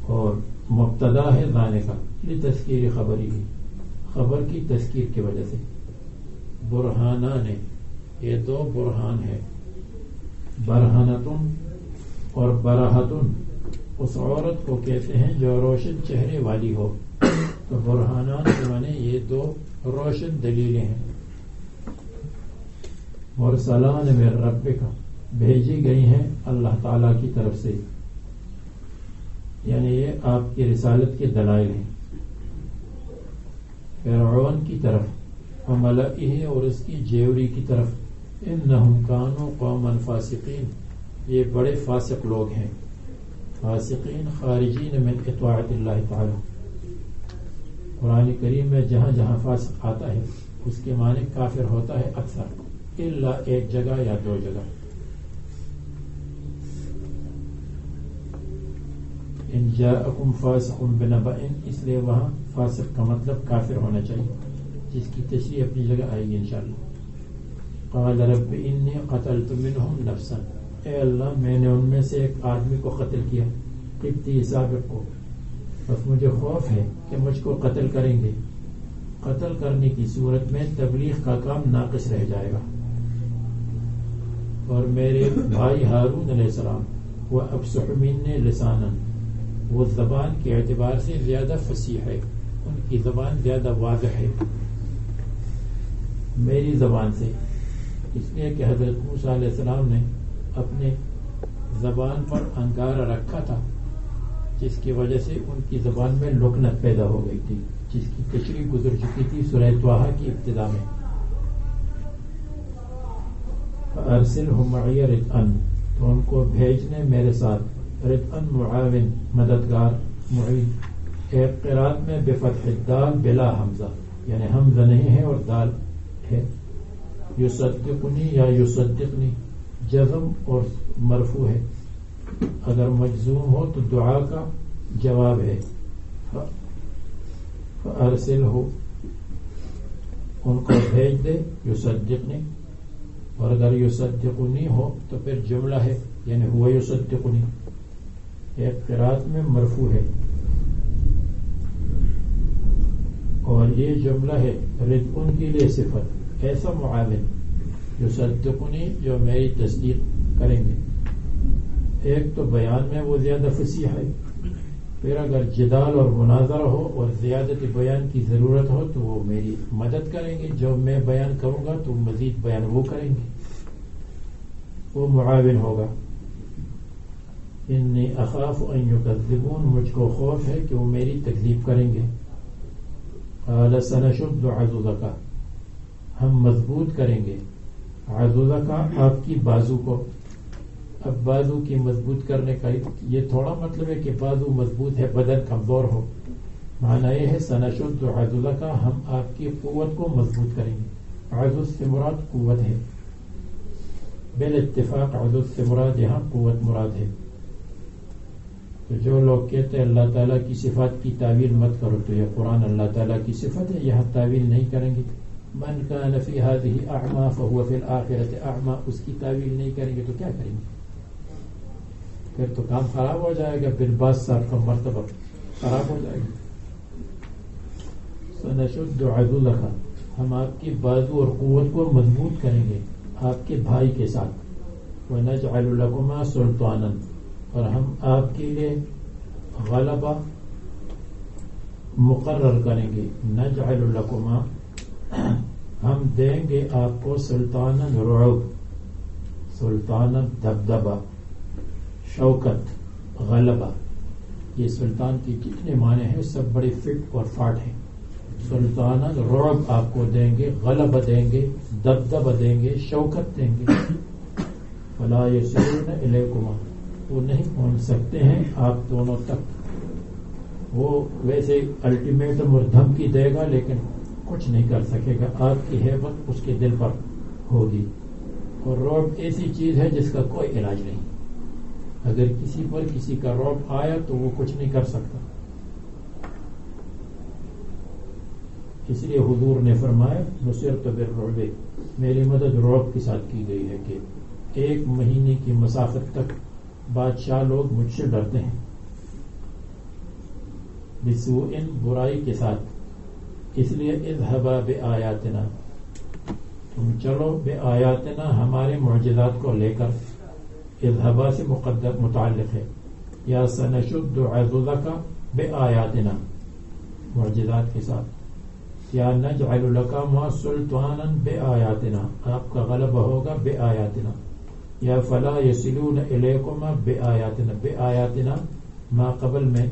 اور مبتدا ہے ذالک لتذکیر خبره، خبر کی تذکیر کی وجہ سے. برہانان یہ دو برہان ہے، برہنتن اور براہتن اس عورت کو کہتے ہیں جو روشن چہرے والی ہو، تو برہانان کے معنی یہ دو روشن دلیلیں ہیں. مرسلان من ربک بھیجی گئی ہیں اللہ تعالی کی طرف سے، یعنی یہ آپ کی رسالت کے دلائل ہیں. فرعون کی طرف وملئہ اور اس کی جیوری کی طرف، انہم کانوا قوما فاسقین یہ بڑے فاسق لوگ ہیں. فاسقین خارجین من اطاعت اللہ تعالی. قرآن کریم میں جہاں جہاں فاسق آتا ہے اس کے معنی کافر ہوتا ہے اکثر، الا ایک جگہ یا دو جگہ. ان جاءکم فاسق بنبأ، اس لیے وہاں فاسق کا مطلب کافر ہونا چاہیے، جس کی تشریح اپنی جگہ آئے گی انشاءاللہ. قال رب انی قتلت منهم نفسا، اے اللہ میں نے ان میں سے ایک آدمی کو قتل کیا، قبطی سابق کو، بس مجھے خوف ہے کہ مجھ کو قتل کریں گے. قتل کرنے کی صورت میں تبلیغ کا کام ناقص رہ جائے گا، اور میرے بھائی ہارون علیہ السلام وہ افصح منی لسانا، وہ زبان کے اعتبار سے زیادہ فصیح ہے، ان کی زبان زیادہ واضح ہے میری زبان سے، اس لیے کہ حضرت موسیٰ علیہ السلام نے اپنے زبان پر انگارہ رکھا تھا جس کی وجہ سے ان کی زبان میں لکنت پیدا ہو گئی تھی، جس کی تشریح گزر چکی تھی سورہ طٰہٰ کی ابتدا میں. فَأَرْسِلْهُ مَعِيَ رِدْءً، تو ان کو بھیجنے میرے ساتھ، رِدْءً معاون مددگار معین. ایک قرات میں بفتح الدال بلا حمزہ، یعنی حمزہ نہیں ہے اور دال ہے. یصدقنی یا یصدقنی جزم اور مرفوع ہے. اگر مجزوم ہو تو دعا کا جواب ہے فارسلہ، ان کو بھیج دے، یصدقنی. اور اگر یصدقنی ہو تو پھر جملہ ہے، یعنی ہوا یصدقنی. ایک قرات میں مرفوع ہے اور یہ جملہ ہے رد ان کے لیے صفت، ایسا معاون یصدقنی جو میری تصدیق کریں گے. ایک تو بیان میں وہ زیادہ فصیح ہے، پھر اگر جدال اور مناظرہ ہو اور زیادت بیان کی ضرورت ہو تو وہ میری مدد کریں گے. جو میں بیان کروں گا تو مزید بیان وہ کریں گے، وہ معاون ہوگا. انی اخاف ان یکذبون، مجھ کو خوف ہے کہ وہ میری تکذیب کریں گے. قال سنشد عضدک، ہم مضبوط کریں گے عضدک، آپ کی بازو کو. اب بازو کی مضبوط کرنے کا یہ تھوڑا مطلب ہے کہ بازو مضبوط ہے بدن کمزور ہو. معنی یہ ہے سنشد عضدک، ہم آپ کی قوت کو مضبوط کریں گے. عضد سے مراد قوت ہے، بالاتفاق عضد سے مراد یہاں قوت مراد ہے. تو جو لوگ کہتے ہیں اللہ تعالیٰ کی صفات کی تعویل مت کرو، تو یہ قرآن اللہ تعالیٰ کی صفت ہے، یہاں تعویل نہیں کریں گے. من کان فی هذه اعمی فهو فی الآخرۃ اعمی، اس کی تعویل نہیں کریں گے تو کیا کریں گے؟ پھر تو کام خراب ہو جائے گا، پھر باز صاحب کا مرتبہ خراب ہو جائے گا. سنشد عضدک، ہم آپ کی بازو اور قوت کو مضبوط کریں گے آپ کے بھائی کے ساتھ. ونجعل لکما سلطانا، اور ہم آپ کے لیے غلبہ مقرر کریں گے. نجعل لکما، ہم دیں گے آپ کو سلطانا رعب، سلطانا دبدبہ، شوکت، غلبہ. یہ سلطان کی جتنے معنی ہیں سب بڑے فٹ اور فاٹ ہیں. سلطانا رعب آپ کو دیں گے، غلبہ دیں گے، دبدبہ دیں گے، شوکت دیں گے. فلا یصلون الیکما، وہ نہیں پہنچ سکتے ہیں آپ دونوں تک. وہ ویسے الٹیمیٹم اور دھمکی دے گا لیکن کچھ نہیں کر سکے گا. آپ کی ہیبت اس کے دل پر ہوگی. اور رعب ایسی چیز ہے جس کا کوئی علاج نہیں. اگر کسی پر کسی کا رعب آیا تو وہ کچھ نہیں کر سکتا. اس لیے حضور نے فرمایا نصرت بالرعب، میری مدد رعب کے ساتھ کی گئی ہے کہ 1 مہینے کی مسافت تک بادشاہ لوگ مجھ سے ڈرتے ہیں. بسوء، برائی کے ساتھ. اس لیے اذهبا بآیاتنا، تم چلو بآیاتنا، ہمارے معجزات کو لے کر. اذهبا سے مقدر متعلق ہے. یا سنشد عضدک بآیاتنا، معجزات کے ساتھ. یا نجعل لکما سلطانا بآیاتنا، آپ کا غلبہ ہوگا بآیاتنا. یا فلا یصلون الیکما بآیاتنا، بآیاتنا ما قبل میں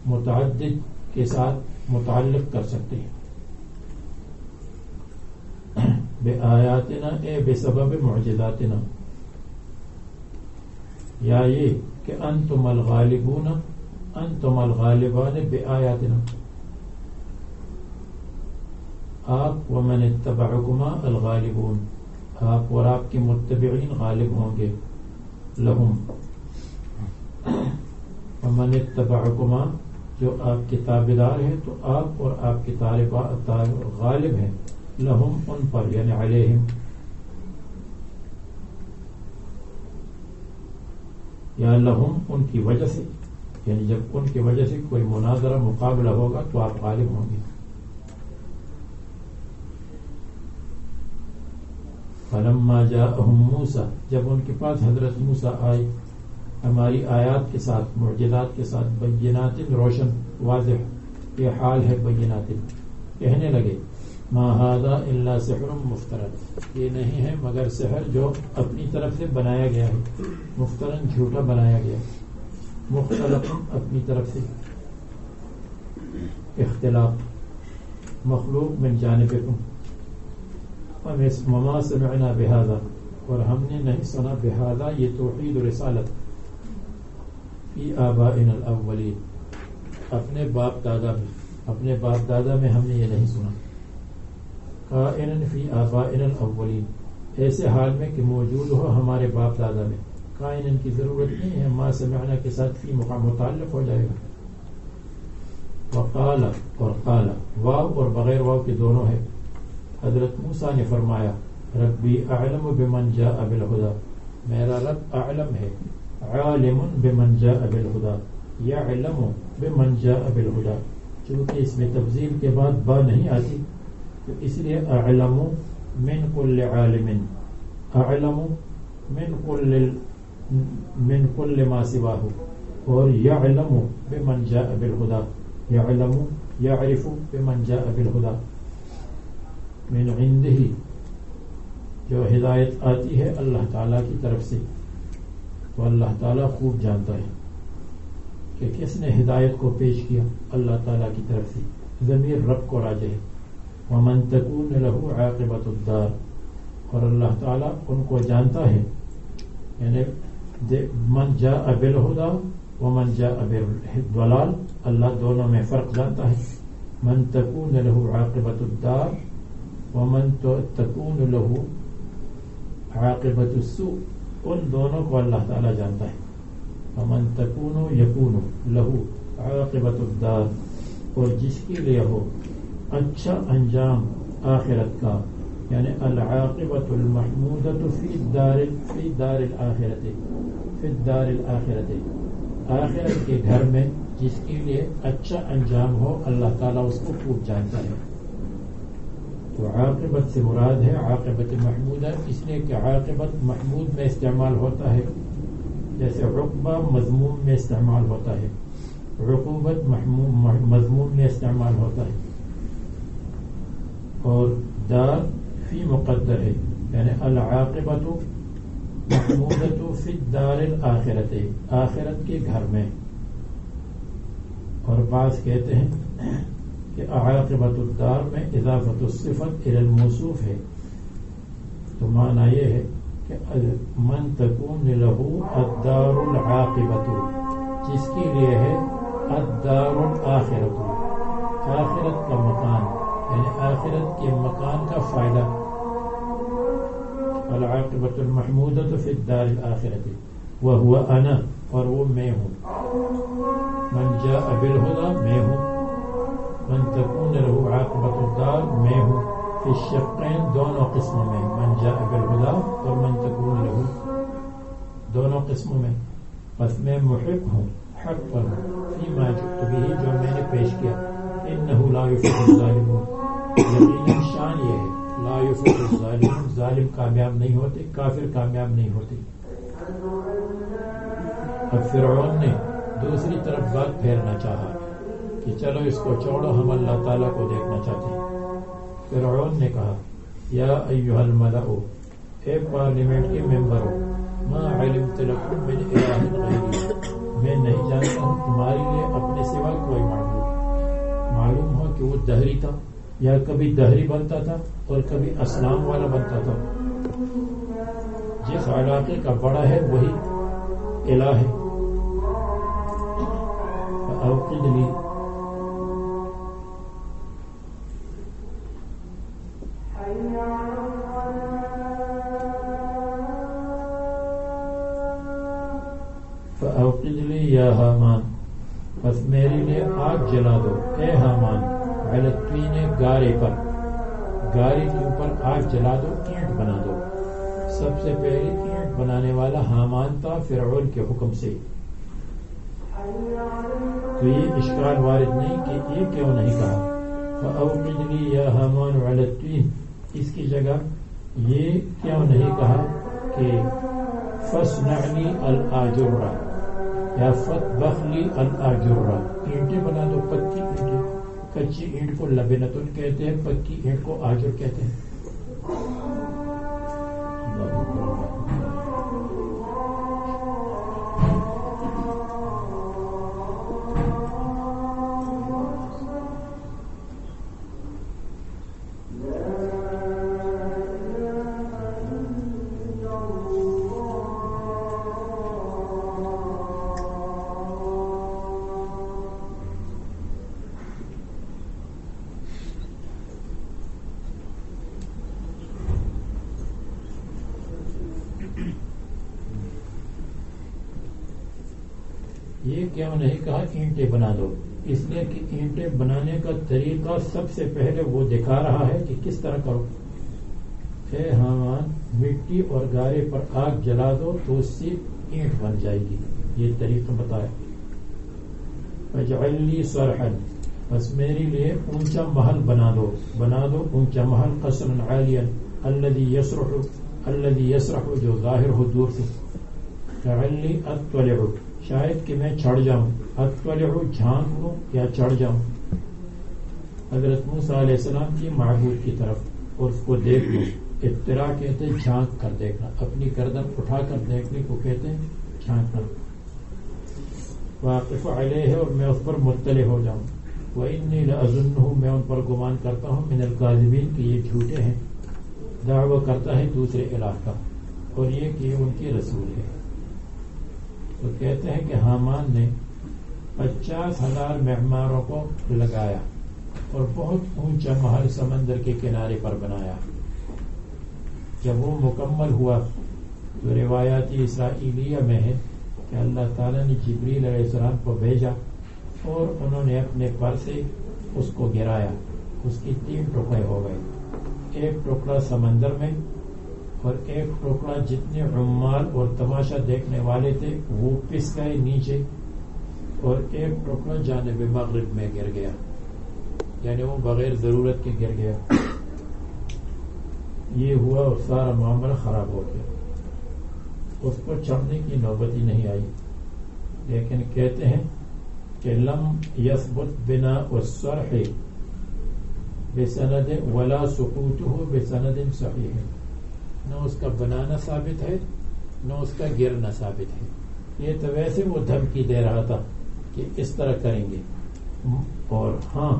متعدد کے ساتھ متعلق کر سکتے ہیں. بآیاتنا اے بسبب معجزاتنا. یا یہ کہ انتم الغالبون، انتم الغالبان بآیاتنا، آپ ومن اتبعکما الغالبون، آپ اور آپ کے متبعین غالب ہوں گے. لہم، ومن اتبعکما، جو آپ کے تابعدار ہیں تو آپ اور آپ کے غالب ہیں. لہم، ان پر، یعنی علیہم. یا لہم، ان کی وجہ سے، یعنی جب ان کی وجہ سے کوئی مناظرہ مقابلہ ہوگا تو آپ غالب ہوں گے. فلما جاءہم موسیٰ، جب ان کے پاس حضرت موسیٰ آئی ہماری آیات کے ساتھ، معجزات کے ساتھ، بینات، روشن واضح، یہ حال ہے بینات. کہنے لگے ما ھذا الا سحر مفترى، یہ نہیں ہے مگر سحر جو اپنی طرف سے بنایا گیا ہے. مفترن، جھوٹا بنایا گیا. مختلف، اپنی طرف سے. اختلاف، مخلوق من جانبکم. وما سمعنا بهذا، اور ہم نے نہیں سنا بهذا، یہ توحید و رسالت. فی آبائنا الاولین، اپنے باپ دادا میں، اپنے باپ دادا میں ہم نے یہ نہیں سنا. قائلا فی آبائنا الاولین، ایسے حال میں کہ موجود ہو ہمارے باپ دادا میں، قائن ان کی ضرورت نہیں ہے، ما سمعنا کے ساتھ فی مقام متعلق ہو جائے گا. وقال اور قال واو اور بغیر واو کے دونوں ہے. حضرت موسیٰ نے فرمایا ربی اعلم بمن جاء بالہدی، میرا رب اعلم ہے، عالم بمن جاء بالہدی، یعلم بمن جاء بالہدی. چونکہ اس میں تفضیل کے بعد با نہیں آتی تو اس لیے اعلم من کل عالم، اعلم من کل ما سواہ، اور یعلم بمن جاء بالہدی، یعلم یعرف بمن جاء بالہدی. من عنده، جو ہدایت آتی ہے اللہ تعالیٰ کی طرف سے، تو اللہ تعالیٰ خوب جانتا ہے کہ کس نے ہدایت کو پیش کیا، اللہ تعالیٰ کی طرف سے. ضمیر رب کو راجع ہے. ومن تکون له عاقبۃ الدار، اور اللہ تعالیٰ ان کو جانتا ہے، یعنی من جاء بالہدی ومن جاء بالضلال، اللہ دونوں میں فرق جانتا ہے. من تکون له عاقبۃ الدار ومن تکون له عاقبۃ السوء، ان دونوں کو اللہ تعالیٰ جانتا ہے. ومن تکون یکون له عاقبۃ الدار، اور جس کے لیے ہو اچھا انجام آخرت کا، یعنی العاقبۃ المحمودۃ فی دار الآخرۃ، فی الدار الآخرۃ، آخرت کے گھر میں جس کے لیے اچھا انجام ہو اللہ تعالیٰ اس کو خوب جانتا ہے. تو عاقبت سے مراد ہے عاقبت محمودہ، اس لیے کہ عاقبت محمود میں استعمال ہوتا ہے، جیسے عقبہ مذموم میں استعمال ہوتا ہے، عقوبت مذموم میں استعمال ہوتا ہے. اور دار فی مقدر ہے، یعنی العاقبت محمودۃ فی الدار الآخرۃ، آخرت کے گھر میں. اور بعض کہتے ہیں کہ عاقبۃ الدار میں اضافت الصفت الی الموصوف ہے، تو معنی یہ ہے کہ من تکون له الدار العاقبۃ، جس کے لیے ہے الدار الآخرۃ، آخرت کا مکان، یعنی آخرت کے مکان کا فائدہ. العاقبۃ المحمودۃ فی الدار الآخرۃ وہو انا، اور وہ میں ہوں. من جاء بالہدی، میں ہوں. من تکون له عاقبۃ الدار، میں ہوں. فی الشقین، دونوں قسموں میں، من جاء بالہدی اور من تکون له، دونوں قسموں میں. بس میں محق ہوں، حق پر ہوں، فیما جئت بہ، جو میں نے پیش کیا. انہ لا یفلح الظالمون، یقیناً شان یہ ہے، لا یفلح الظالمون، ظالم کامیاب نہیں ہوتے، کافر کامیاب نہیں ہوتے. اب فرعون نے دوسری طرف بات پھیرنا چاہا کہ چلو اس کو چھوڑو، ہم اللہ تعالیٰ کو دیکھنا چاہتے ہیں. فرعون نے کہا یا ایھا الملأ، اے پارلیمنٹ کے ممبروں، ما علمت لکم من الہ غیری، میں نہیں جانتا ہوں تمہارے لیے اپنے سوا کوئی معبود. معلوم ہو کہ وہ دہری تھا، یا کبھی دہری بنتا تھا اور کبھی اسلام والا بنتا تھا. جس علاقے کا بڑا ہے وہی الہ ہے. فأوقد لی، فأوقد لی یا حامان، بس میرے لیے آگ جلا دو اے حامان، علی الطین، گارے پر، گارے کے اوپر آگ جلا دو، اینٹ بنا دو. سب سے پہلے اینٹ بنانے والا حامان تھا فرعون کے حکم سے. تو یہ اشکال وارد نہیں کہ یہ کیوں نہیں کہا فأوقد لی یا حامان علی الطین، اس کی جگہ یہ کیوں نہیں کہا کہ فاصنع لی الآجرہ یا فاطبخ لی الآجرہ، اینٹیں بنا دو، پکی اینٹیں. کچی اینٹ کو لبنتن کہتے ہیں، پکی اینٹ کو آجر کہتے ہیں. یہ کیوں نہیں کہا اینٹیں بنا دو؟ اس لیے کہ اینٹیں بنانے کا طریقہ سب سے پہلے وہ دکھا رہا ہے کہ کس طرح کرو. اے حامان مٹی اور گارے پر آگ جلا دو تو اس سے اینٹ بن جائے گی. یہ طریقہ بتایا. فاجعل لی صرحا، بس میرے لیے اونچا محل بنا دو اونچا محل، قصرا عالیا الذي يسرح جو ظاہر ہو دور سے. لعلی اطلع، شاید کہ میں چڑھ جاؤں، اطلع جھانک لوں یا چڑھ جاؤں حضرت موسیٰ علیہ السلام کی معبود کی طرف اور اس کو دیکھ لوں. اطلاع کہتے ہیں جھانک کر دیکھنا، اپنی گردن اٹھا کر دیکھنے کو کہتے ہیں جھانکنا. واقف علیہ، اور میں اس پر مطلع ہو جاؤں. وإنی لأظنہ، میں ان پر گمان کرتا ہوں، من الکاذبین، کہ یہ جھوٹے ہیں. دعویٰ کرتا ہے دوسرے الہ کا اور یہ کہ یہ ان کی رسول ہے. تو کہتے ہیں کہ حامان نے 50,000 معماروں کو لگایا اور بہت اونچا محل سمندر کے کنارے پر بنایا. جب وہ مکمل ہوا تو روایات اسرائیلیہ میں ہے کہ اللہ تعالیٰ نے جبریل علیہ السلام کو بھیجا اور انہوں نے اپنے پر سے اس کو گرایا. اس کی 3 ٹکڑے ہو گئے، ایک ٹکڑا سمندر میں اور ایک ٹکڑا جتنے عمال اور تماشا دیکھنے والے تھے وہ پس گئے نیچے، اور ایک ٹکڑا جانب مغرب میں گر گیا، یعنی وہ بغیر ضرورت کے گر گیا. یہ ہوا اور سارا معاملہ خراب ہو گیا. اس پر چڑھنے کی نوبت ہی نہیں آئی. لیکن کہتے ہیں کہ لم یثبت بنا الصرح بسند ولا سقوطه بسند صحیح، نہ اس کا بنانا ثابت ہے نہ اس کا گرنا ثابت ہے. یہ تو ویسے وہ دھمکی دے رہا تھا کہ اس طرح کریں گے، اور ہاں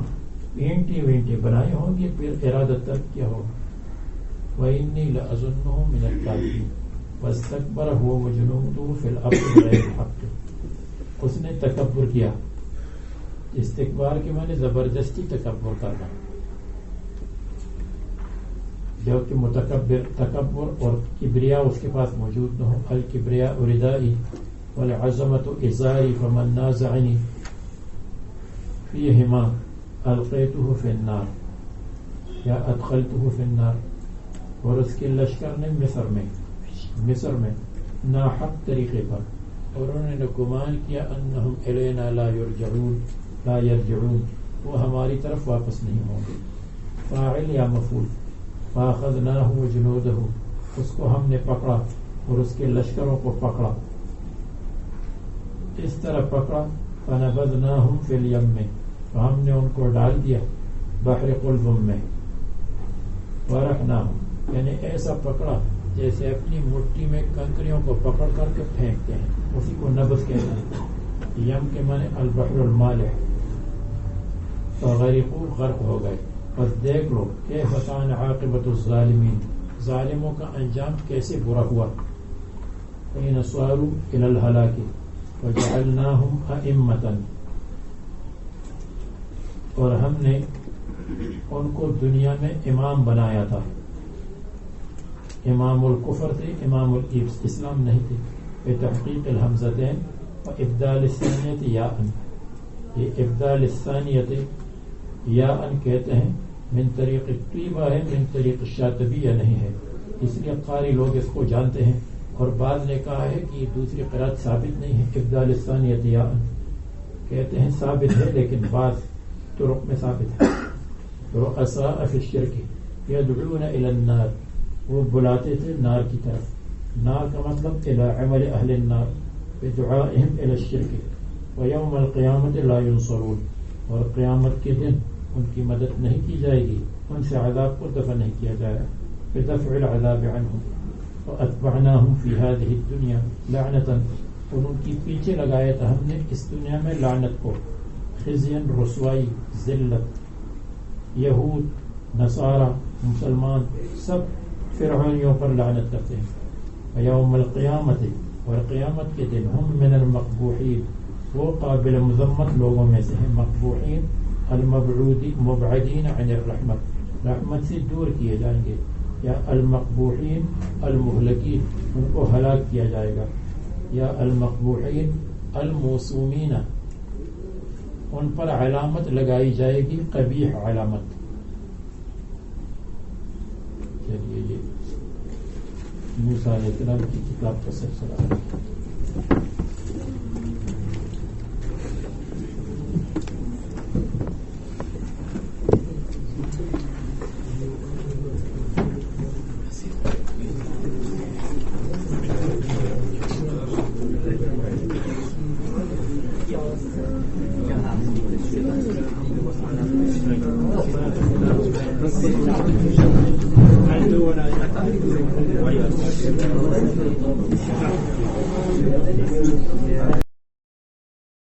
اینٹیں بنائی ہوں گی، پھر ارادہ تب کیا ہوگا. وإنی لأظنہ من الکاذبین واستکبر هو وجنودہ فی الارض بغیر الحق. اس نے تکبر کیا. استکبار کے معنی زبردستی تکبر کرنا، جبکہ متکبر تکبر اور کبریا اس کے پاس موجود نہ ہو. الکبریا ردائی والعظمت ازاری فمن نازعنی فیہما القیتہ فی النار یا ادخلتہ فی النار. اور اس کے لشکر نے مصر میں ناحق طریقے پر، اور انہوں نے گمان کیا انہم الینا لا یرجعون، وہ ہماری طرف واپس نہیں ہوں گے. فاعل یا مفعول. فاخذناہ وجنودہ، اس کو ہم نے پکڑا اور اس کے لشکروں کو پکڑا. اس طرح پکڑا فنبذناہم فی الیم، تو ہم نے ان کو ڈال دیا بحر قلزم میں. ورحناہم، یعنی ایسا پکڑا جیسے اپنی مٹی میں کنکریوں کو پکڑ کر کے پھینکتے ہیں، اسی کو نبض کہتے ہیں. یم کے معنی البحر المالح. فغرقوا، غرق ہو گئے. بس دیکھ لو کیف کان عاقبۃ الظالمین، ظالموں کا انجام کیسے برا ہوا. حین صاروا الی الہلاک وجعلناہم ائمۃ، اور ہم نے ان کو دنیا میں امام بنایا تھا. امام الکفر تھے، امام الاسلام نہیں تھے. بتحقیق الحمزتین و ابدال الثانیت یاء، یہ ابدال الثانیت یاء کہتے ہیں. من طریق طیبہ ہے، من طریق الشاطبیہ نہیں ہے، اس لیے قاری لوگ اس کو جانتے ہیں. اور بعض نے کہا ہے کہ یہ دوسری قرات ثابت نہیں ہے. ابدال الثانیت یاء کہتے ہیں ثابت ہے، لیکن بعض طرق میں ثابت ہے. رؤساء فی الشرک یدعون الی النار، وہ بلاتے تھے نار کی طرف. نار کا مطلب الی عمل اہل النار بدعائهم الی الشرک. ویوم القیامت لا ینصرون، اور قیامت کے دن ان کی مدد نہیں کی جائے گی، ان سے عذاب کو دفع نہیں کیا جائے گا. بدفع العذاب عنهم واتبعناهم فی هذه الدنیا لعنتا، اور ان کی پیچھے لگایا تھا ہم نے اس دنیا میں لعنت کو. خزیا، رسوائی، ذلت. یہود، نصارہ، مسلمان سب فرعونیوں پر لعنت کرتے ہیں. یوم القیامت، اور قیامت کے دن ہم من المقبوحین، وہ قابل مذمت لوگوں میں سے ہیں. مقبوحین المبعدین عن الرحمت، رحمت سے دور کیے جائیں گے. یا المقبوحین المہلکین، ان کو ہلاک کیا جائے گا. یا المقبوحین الموسومین ان پر علامت لگائی جائے گی قبیح علامت. چلیے یہ موسیٰ علیہ السلام کی کتاب کا سلسلہ ہے. ولا